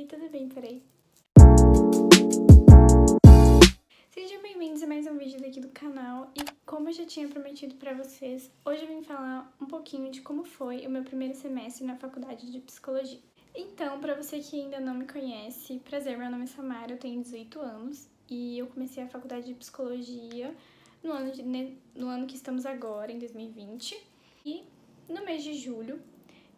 Oi, tudo bem por aí? Sejam bem-vindos a mais um vídeo daqui do canal e como eu já tinha prometido pra vocês, hoje eu vim falar um pouquinho de como foi o meu primeiro semestre na faculdade de psicologia. Então, pra você que ainda não me conhece, prazer, meu nome é Samara, eu tenho 18 anos e eu comecei a faculdade de psicologia no ano que estamos agora, em 2020, e no mês de julho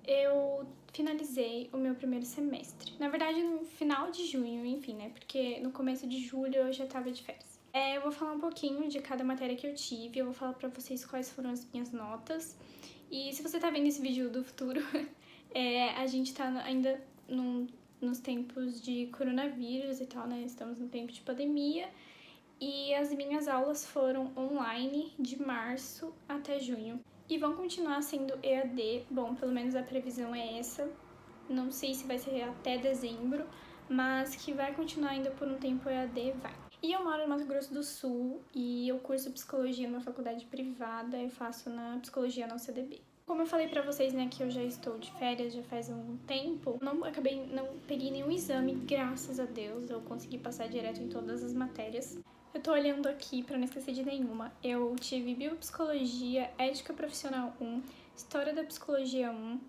eu finalizei o meu primeiro semestre. Na verdade, no final de junho, enfim, né? Porque no começo de julho eu já tava de férias. Eu vou falar um pouquinho de cada matéria que eu tive, eu vou falar pra vocês quais foram as minhas notas. E se você tá vendo esse vídeo do futuro, a gente tá ainda nos tempos de coronavírus e tal, né? Estamos no tempo de pandemia. E as minhas aulas foram online de março até junho. E vão continuar sendo EAD, bom, pelo menos a previsão é essa. Não sei se vai ser até dezembro, mas que vai continuar ainda por um tempo EAD, vai. E eu moro no Mato Grosso do Sul e eu curso psicologia numa faculdade privada, eu faço na psicologia na UCDB. Como eu falei pra vocês, né, que eu já estou de férias já faz um tempo, não peguei nenhum exame, graças a Deus, eu consegui passar direto em todas as matérias. Eu tô olhando aqui pra não esquecer de nenhuma. Eu tive Biopsicologia, Ética Profissional 1, História da Psicologia 1,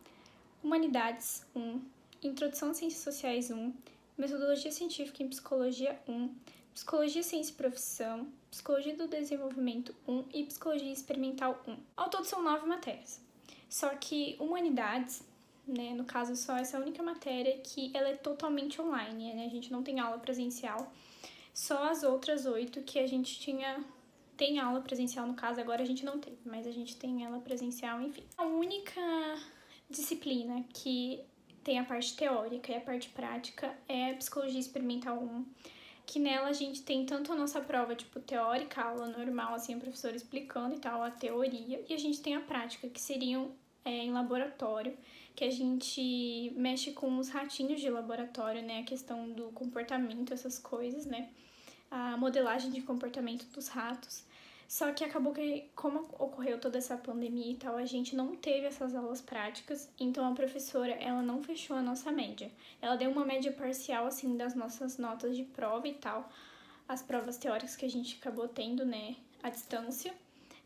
Humanidades 1, Introdução às Ciências Sociais 1, Metodologia Científica em Psicologia 1, Psicologia, Ciência e Profissão, Psicologia do Desenvolvimento 1 e Psicologia Experimental 1. Ao todo são 9 matérias. Só que Humanidades, né, no caso só essa única matéria que ela é totalmente online, né? A gente não tem aula presencial. Só as outras 8 que a gente tem aula presencial, no caso, agora a gente não tem, mas a gente tem ela presencial, enfim. A única disciplina que tem a parte teórica e a parte prática é a Psicologia Experimental 1, que nela a gente tem tanto a nossa prova, tipo, teórica, aula normal, assim, o professor explicando e tal, a teoria, e a gente tem a prática, que seriam em laboratório, que a gente mexe com os ratinhos de laboratório, né, a questão do comportamento, essas coisas, né, a modelagem de comportamento dos ratos. Só que acabou que, como ocorreu toda essa pandemia e tal, a gente não teve essas aulas práticas, então a professora, ela não fechou a nossa média. Ela deu uma média parcial, assim, das nossas notas de prova e tal, as provas teóricas que a gente acabou tendo, né, à distância,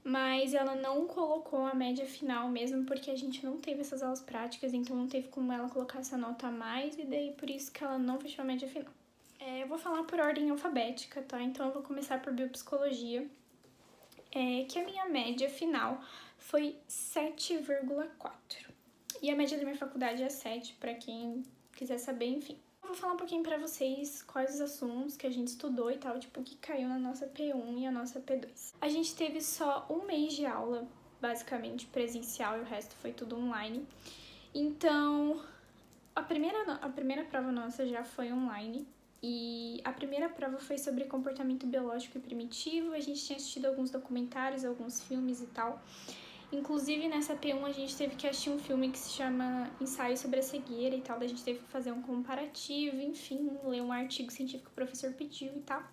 mas ela não colocou a média final mesmo, porque a gente não teve essas aulas práticas, então não teve como ela colocar essa nota a mais, e daí por isso que ela não fechou a média final. Eu vou falar por ordem alfabética, tá? Então eu vou começar por biopsicologia, que a minha média final foi 7,4. E a média da minha faculdade é 7, pra quem quiser saber, enfim. Eu vou falar um pouquinho pra vocês quais os assuntos que a gente estudou e tal, tipo, o que caiu na nossa P1 e a nossa P2. A gente teve só um mês de aula, basicamente, presencial, e o resto foi tudo online. Então, a primeira prova nossa já foi online. E a primeira prova foi sobre comportamento biológico e primitivo. A gente tinha assistido alguns documentários, alguns filmes e tal. Inclusive, nessa P1 a gente teve que assistir um filme que se chama Ensaio sobre a Cegueira e tal. A gente teve que fazer um comparativo, enfim, ler um artigo científico que o professor pediu e tal.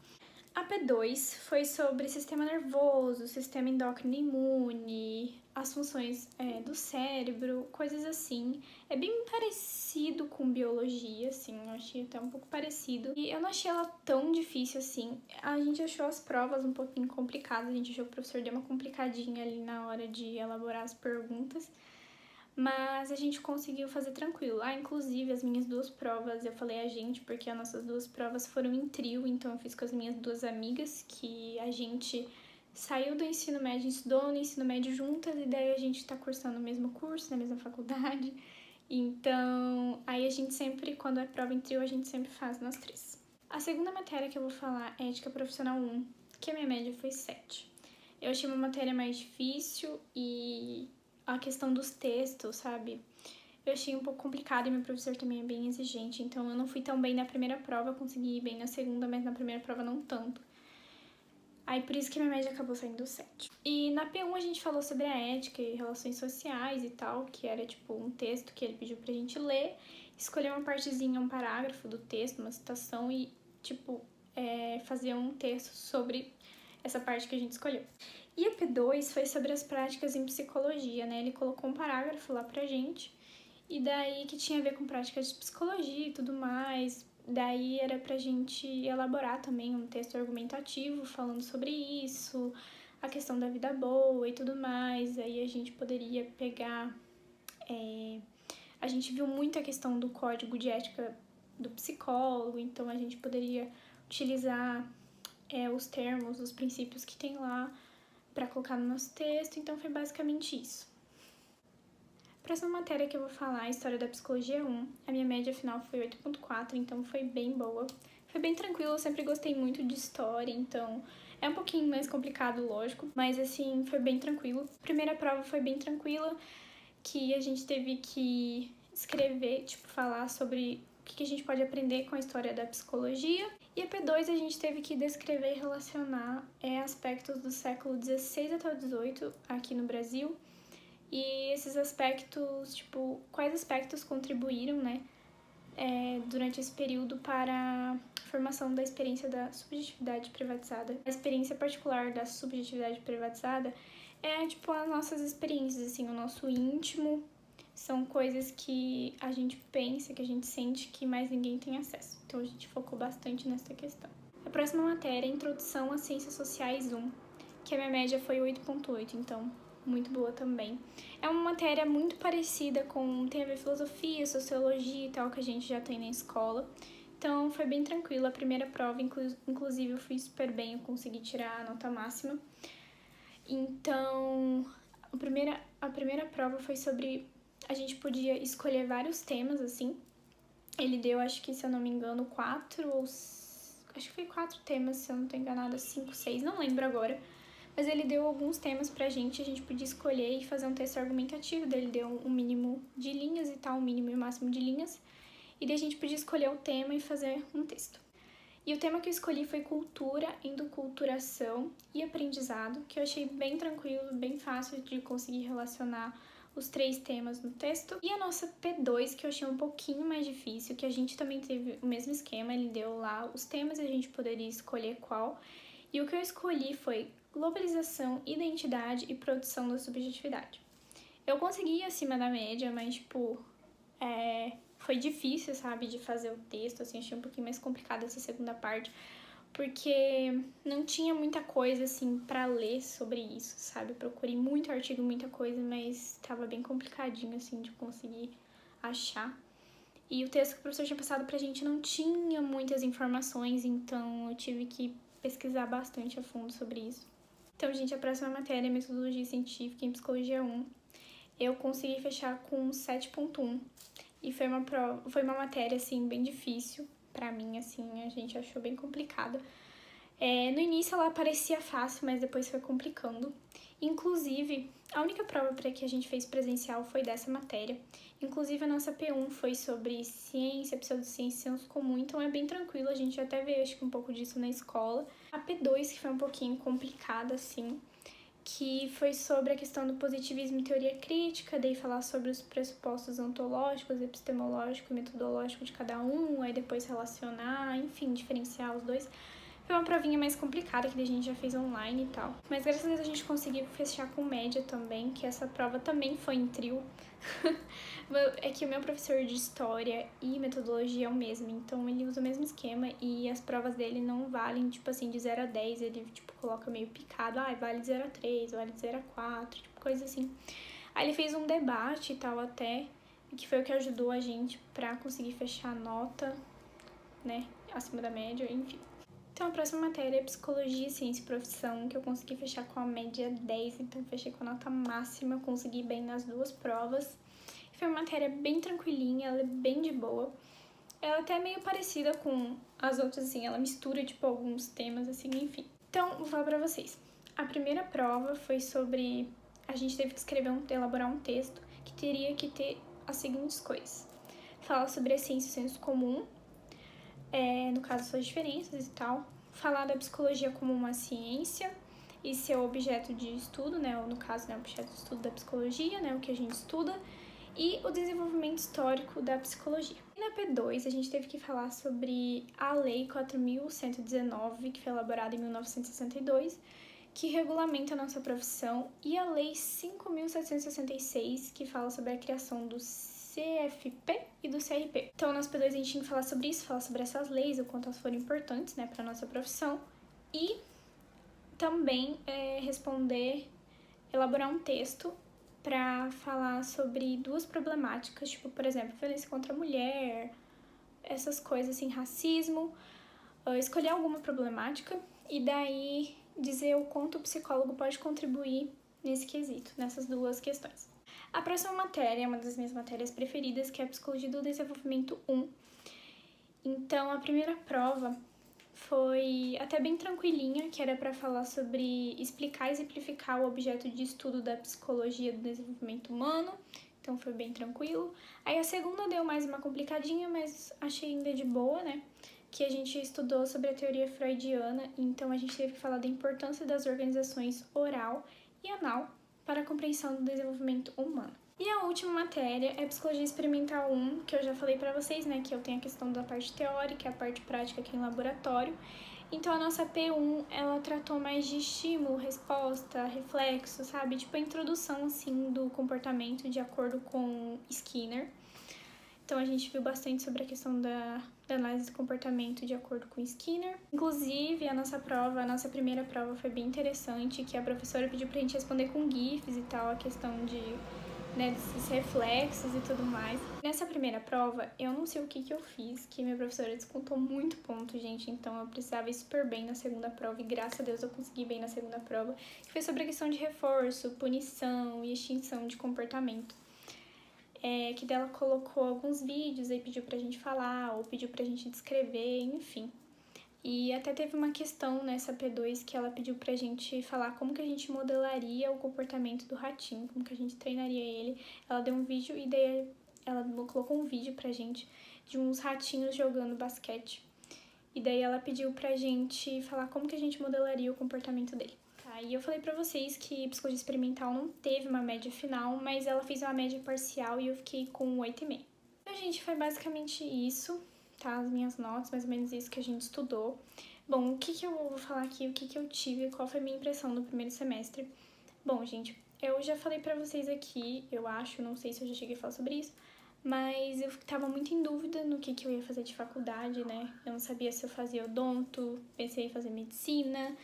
A P2 foi sobre sistema nervoso, sistema endócrino imune, as funções do cérebro, coisas assim. É bem parecido com biologia, assim, eu achei até um pouco parecido. E eu não achei ela tão difícil assim. A gente achou as provas um pouquinho complicadas, a gente achou que o professor deu uma complicadinha ali na hora de elaborar as perguntas. Mas a gente conseguiu fazer tranquilo. Inclusive, as minhas duas provas, eu falei a gente, porque as nossas duas provas foram em trio, então eu fiz com as minhas duas amigas, que a gente saiu do ensino médio, estudou no ensino médio juntas, e daí a gente tá cursando o mesmo curso, na mesma faculdade. Então, aí a gente sempre, quando é prova em trio, a gente sempre faz nós três. A segunda matéria que eu vou falar é Ética Profissional 1, que a minha média foi 7. Eu achei uma matéria mais difícil e a questão dos textos, sabe? Eu achei um pouco complicado e meu professor também é bem exigente, então eu não fui tão bem na primeira prova, consegui ir bem na segunda, mas na primeira prova não tanto. Aí por isso que minha média acabou saindo 7. E na P1 a gente falou sobre a ética e relações sociais e tal, que era tipo um texto que ele pediu pra gente ler, escolher uma partezinha, um parágrafo do texto, uma citação e, tipo, fazer um texto sobre essa parte que a gente escolheu. E a P2 foi sobre as práticas em psicologia, né? Ele colocou um parágrafo lá pra gente e daí que tinha a ver com práticas de psicologia e tudo mais. Daí era pra gente elaborar também um texto argumentativo falando sobre isso, a questão da vida boa e tudo mais. Aí a gente poderia pegar... A gente viu muito a questão do código de ética do psicólogo, então a gente poderia utilizar os termos, os princípios que tem lá para colocar no nosso texto. Então foi basicamente isso. A próxima matéria que eu vou falar é a História da Psicologia 1. A minha média final foi 8.4, então foi bem boa. Foi bem tranquilo, eu sempre gostei muito de história, então é um pouquinho mais complicado, lógico, mas assim, foi bem tranquilo. A primeira prova foi bem tranquila, que a gente teve que escrever, falar sobre o que a gente pode aprender com a história da psicologia. E a P2 a gente teve que descrever e relacionar aspectos do século XVI até o XVIII aqui no Brasil. E esses aspectos, quais aspectos contribuíram, né, durante esse período para a formação da experiência da subjetividade privatizada. A experiência particular da subjetividade privatizada é, as nossas experiências, assim, o nosso íntimo, são coisas que a gente pensa, que a gente sente que mais ninguém tem acesso. Então a gente focou bastante nessa questão. A próxima matéria é Introdução às Ciências Sociais 1, que a minha média foi 8.8, então muito boa também. É uma matéria muito parecida com... tem a ver filosofia, sociologia e tal, que a gente já tem na escola. Então foi bem tranquilo. A primeira prova, inclusive, eu fui super bem, eu consegui tirar a nota máxima. Então, a primeira prova foi sobre... a gente podia escolher vários temas, assim. Ele deu, acho que, se eu não me engano, 4 ou... acho que foi 4 temas, se eu não tô enganada, 5, 6, não lembro agora. Mas ele deu alguns temas pra gente, a gente podia escolher e fazer um texto argumentativo. Daí ele deu um mínimo de linhas e tal, um mínimo e um máximo de linhas. E daí a gente podia escolher o tema e fazer um texto. E o tema que eu escolhi foi cultura, endoculturação e aprendizado, que eu achei bem tranquilo, bem fácil de conseguir relacionar os 3 temas no texto. E a nossa P2, que eu achei um pouquinho mais difícil, que a gente também teve o mesmo esquema, ele deu lá os temas e a gente poderia escolher qual. E o que eu escolhi foi globalização, identidade e produção da subjetividade. Eu consegui ir acima da média, mas, foi difícil, sabe, de fazer o texto, assim, achei um pouquinho mais complicado essa segunda parte, porque não tinha muita coisa, assim, pra ler sobre isso, sabe? Eu procurei muito artigo, muita coisa, mas tava bem complicadinho, assim, de conseguir achar. E o texto que o professor tinha passado pra gente não tinha muitas informações, então eu tive que pesquisar bastante a fundo sobre isso. Então, gente, a próxima matéria é Metodologia Científica em Psicologia 1. Eu consegui fechar com 7.1 e foi uma matéria, assim, bem difícil pra mim, assim, a gente achou bem complicada. No início ela parecia fácil, mas depois foi complicando. Inclusive, a única prova para que a gente fez presencial foi dessa matéria. Inclusive, a nossa P1 foi sobre ciência, pseudociência e senso comum, então é bem tranquilo, a gente até vê, acho que um pouco disso na escola. A P2, que foi um pouquinho complicada, assim, que foi sobre a questão do positivismo e teoria crítica, daí falar sobre os pressupostos ontológicos, epistemológico e metodológico de cada um, aí depois relacionar, enfim, diferenciar os dois. Foi uma provinha mais complicada, que a gente já fez online e tal. Mas graças a Deus a gente conseguiu fechar com média também, que essa prova também foi em trio. É que o meu professor de história e metodologia é o mesmo, então ele usa o mesmo esquema e as provas dele não valem, de 0 a 10, ele, coloca meio picado, vale de 0 a 3, vale de 0 a 4, coisa assim. Aí ele fez um debate e tal até, que foi o que ajudou a gente pra conseguir fechar a nota, né, acima da média, enfim. Então, a próxima matéria é Psicologia, Ciência e Profissão, que eu consegui fechar com a média 10, então fechei com a nota máxima, consegui bem nas 2 provas. Foi uma matéria bem tranquilinha, ela é bem de boa. Ela até é meio parecida com as outras, assim, ela mistura, alguns temas, assim, enfim. Então, vou falar pra vocês. A primeira prova foi sobre... a gente teve que elaborar um texto que teria que ter as seguintes coisas. Falar sobre a ciência e o senso comum, no caso, suas diferenças e tal. Falar da psicologia como uma ciência e seu objeto de estudo, né? Ou no caso, né, o objeto de estudo da psicologia, né? O que a gente estuda. E o desenvolvimento histórico da psicologia. E na P2, a gente teve que falar sobre a Lei 4.119, que foi elaborada em 1962, que regulamenta a nossa profissão, e a Lei 5.766, que fala sobre a criação do CFP e do CRP. Então, no P2 a gente tinha que falar sobre isso, falar sobre essas leis, o quanto elas foram importantes, né, para nossa profissão, e também elaborar um texto para falar sobre duas problemáticas, tipo, por exemplo, violência contra a mulher, essas coisas assim, racismo, escolher alguma problemática e daí dizer o quanto o psicólogo pode contribuir nesse quesito, nessas duas questões. A próxima matéria é uma das minhas matérias preferidas, que é a Psicologia do Desenvolvimento 1. Então, a primeira prova foi até bem tranquilinha, que era para falar sobre explicar e exemplificar o objeto de estudo da psicologia do desenvolvimento humano, então foi bem tranquilo. Aí a segunda deu mais uma complicadinha, mas achei ainda de boa, né? Que a gente estudou sobre a teoria freudiana, então a gente teve que falar da importância das organizações oral e anal para a compreensão do desenvolvimento humano. E a última matéria é Psicologia Experimental 1, que eu já falei pra vocês, né, que eu tenho a questão da parte teórica e a parte prática aqui em laboratório. Então, a nossa P1, ela tratou mais de estímulo, resposta, reflexo, sabe? Tipo, a introdução, assim, do comportamento de acordo com Skinner. Então, a gente viu bastante sobre a questão da análise do comportamento de acordo com Skinner. Inclusive, a nossa primeira prova foi bem interessante, que a professora pediu pra gente responder com GIFs e tal, a questão de, né, desses reflexos e tudo mais. Nessa primeira prova, eu não sei o que eu fiz, que minha professora descontou muito ponto, gente, então eu precisava ir super bem na segunda prova, e graças a Deus eu consegui bem na segunda prova, que foi sobre a questão de reforço, punição e extinção de comportamento. Que dela colocou alguns vídeos, aí pediu pra gente falar, ou pediu pra gente descrever, enfim. E até teve uma questão nessa P2 que ela pediu pra gente falar como que a gente modelaria o comportamento do ratinho, como que a gente treinaria ele. Ela deu um vídeo e daí ela colocou um vídeo pra gente de uns ratinhos jogando basquete. E daí ela pediu pra gente falar como que a gente modelaria o comportamento dele. Tá, e eu falei pra vocês que psicologia experimental não teve uma média final, mas ela fez uma média parcial e eu fiquei com 8,5. Então, gente, foi basicamente isso, tá? As minhas notas, mais ou menos isso que a gente estudou. Bom, o que eu vou falar aqui, o que eu tive, qual foi a minha impressão no primeiro semestre? Bom, gente, eu já falei pra vocês aqui, eu acho, não sei se eu já cheguei a falar sobre isso, mas eu tava muito em dúvida no que eu ia fazer de faculdade, né? Eu não sabia se eu fazia odonto, pensei em fazer medicina,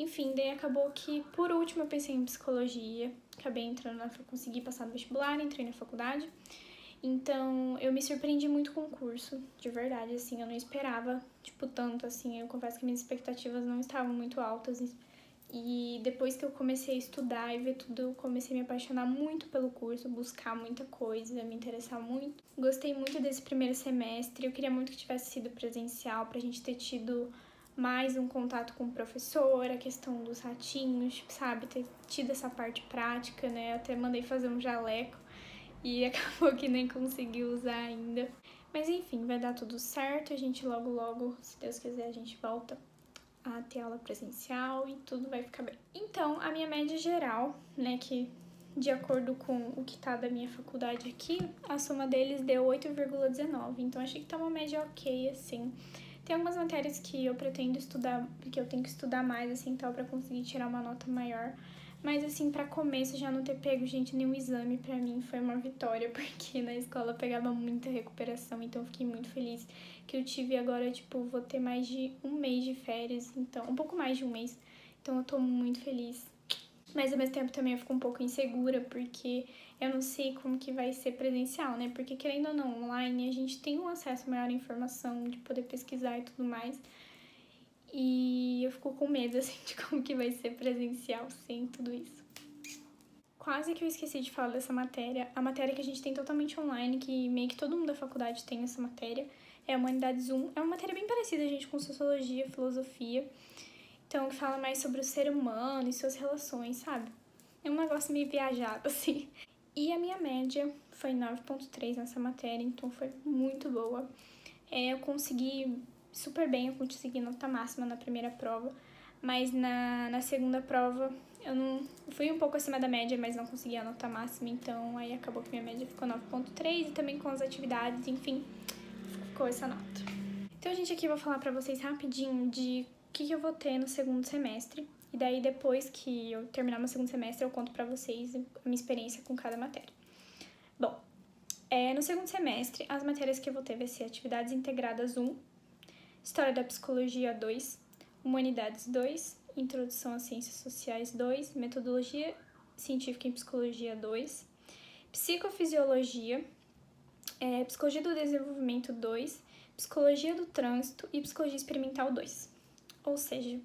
enfim, daí acabou que, por último, eu pensei em psicologia, acabei entrando consegui passar no vestibular, entrei na faculdade. Então, eu me surpreendi muito com o curso, de verdade, assim, eu não esperava, tipo, tanto, assim, eu confesso que minhas expectativas não estavam muito altas. E depois que eu comecei a estudar e ver tudo, eu comecei a me apaixonar muito pelo curso, buscar muita coisa, me interessar muito. Gostei muito desse primeiro semestre, eu queria muito que tivesse sido presencial, pra gente ter tido mais um contato com o professor, a questão dos ratinhos, sabe, ter tido essa parte prática, né, eu até mandei fazer um jaleco e acabou que nem consegui usar ainda. Mas enfim, vai dar tudo certo, a gente logo, se Deus quiser, a gente volta a ter aula presencial e tudo vai ficar bem. Então, a minha média geral, né, que de acordo com o que tá da minha faculdade aqui, a soma deles deu 8,19, então achei que tá uma média ok, assim. Tem algumas matérias que eu pretendo estudar, porque eu tenho que estudar mais, assim, tal, pra conseguir tirar uma nota maior. Mas, assim, pra começo, já não ter pego, gente, nenhum exame, pra mim foi uma vitória, porque na escola eu pegava muita recuperação, então eu fiquei muito feliz que eu tive agora, tipo, vou ter mais de um mês de férias, então, um pouco mais de um mês, então eu tô muito feliz. Mas, ao mesmo tempo, também eu fico um pouco insegura, porque eu não sei como que vai ser presencial, né? Porque, querendo ou não, online, a gente tem um acesso maior à informação, de poder pesquisar e tudo mais. E eu fico com medo, assim, de como que vai ser presencial sem tudo isso. Quase que eu esqueci de falar dessa matéria. A matéria que a gente tem totalmente online, que meio que todo mundo da faculdade tem essa matéria, é a Humanidades 1. É uma matéria bem parecida, gente, com Sociologia, Filosofia. Então, que fala mais sobre o ser humano e suas relações, sabe? É um negócio meio viajado, assim. E a minha média foi 9,3 nessa matéria, então foi muito boa. Eu consegui super bem, eu consegui nota máxima na primeira prova, mas na segunda prova eu não fui um pouco acima da média, mas não consegui a nota máxima, então aí acabou que minha média ficou 9,3 e também com as atividades, enfim, ficou essa nota. Então, gente, aqui eu vou falar pra vocês rapidinho de o que eu vou ter no segundo semestre, e daí depois que eu terminar meu segundo semestre eu conto pra vocês a minha experiência com cada matéria. Bom, No segundo semestre, as matérias que eu vou ter vai ser Atividades Integradas 1, História da Psicologia 2, Humanidades 2, Introdução às Ciências Sociais 2, Metodologia Científica em Psicologia 2, Psicofisiologia, Psicologia do Desenvolvimento 2, Psicologia do Trânsito e Psicologia Experimental 2. Ou seja,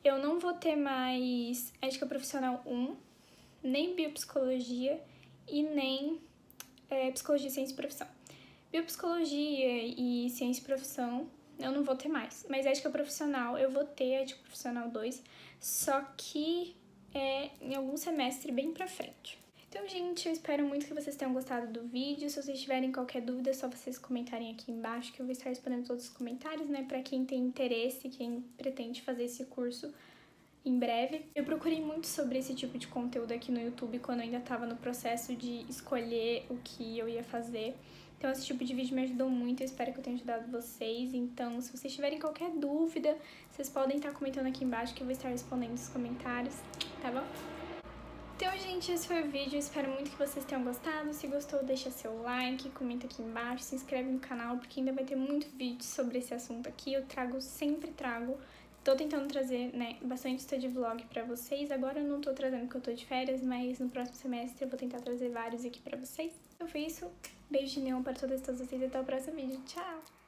eu não vou ter mais Ética Profissional 1, nem Biopsicologia e nem Psicologia, Ciência e Profissão. Biopsicologia e Ciência e Profissão eu não vou ter mais, mas Ética Profissional eu vou ter Ética Profissional 2, só que em algum semestre bem pra frente. Então, gente, eu espero muito que vocês tenham gostado do vídeo. Se vocês tiverem qualquer dúvida, é só vocês comentarem aqui embaixo, que eu vou estar respondendo todos os comentários, né? Pra quem tem interesse, quem pretende fazer esse curso em breve. Eu procurei muito sobre esse tipo de conteúdo aqui no YouTube quando eu ainda estava no processo de escolher o que eu ia fazer. Então, esse tipo de vídeo me ajudou muito, eu espero que eu tenha ajudado vocês. Então, se vocês tiverem qualquer dúvida, vocês podem estar comentando aqui embaixo que eu vou estar respondendo os comentários, tá bom? Então, gente, esse foi o vídeo, eu espero muito que vocês tenham gostado. Se gostou, deixa seu like, comenta aqui embaixo, se inscreve no canal, porque ainda vai ter muito vídeo sobre esse assunto aqui. Eu sempre trago. Tô tentando trazer, né, bastante study vlog pra vocês. Agora eu não tô trazendo porque eu tô de férias, mas no próximo semestre eu vou tentar trazer vários aqui pra vocês. Então foi isso. Beijo de neon para todas e todos vocês e até o próximo vídeo. Tchau!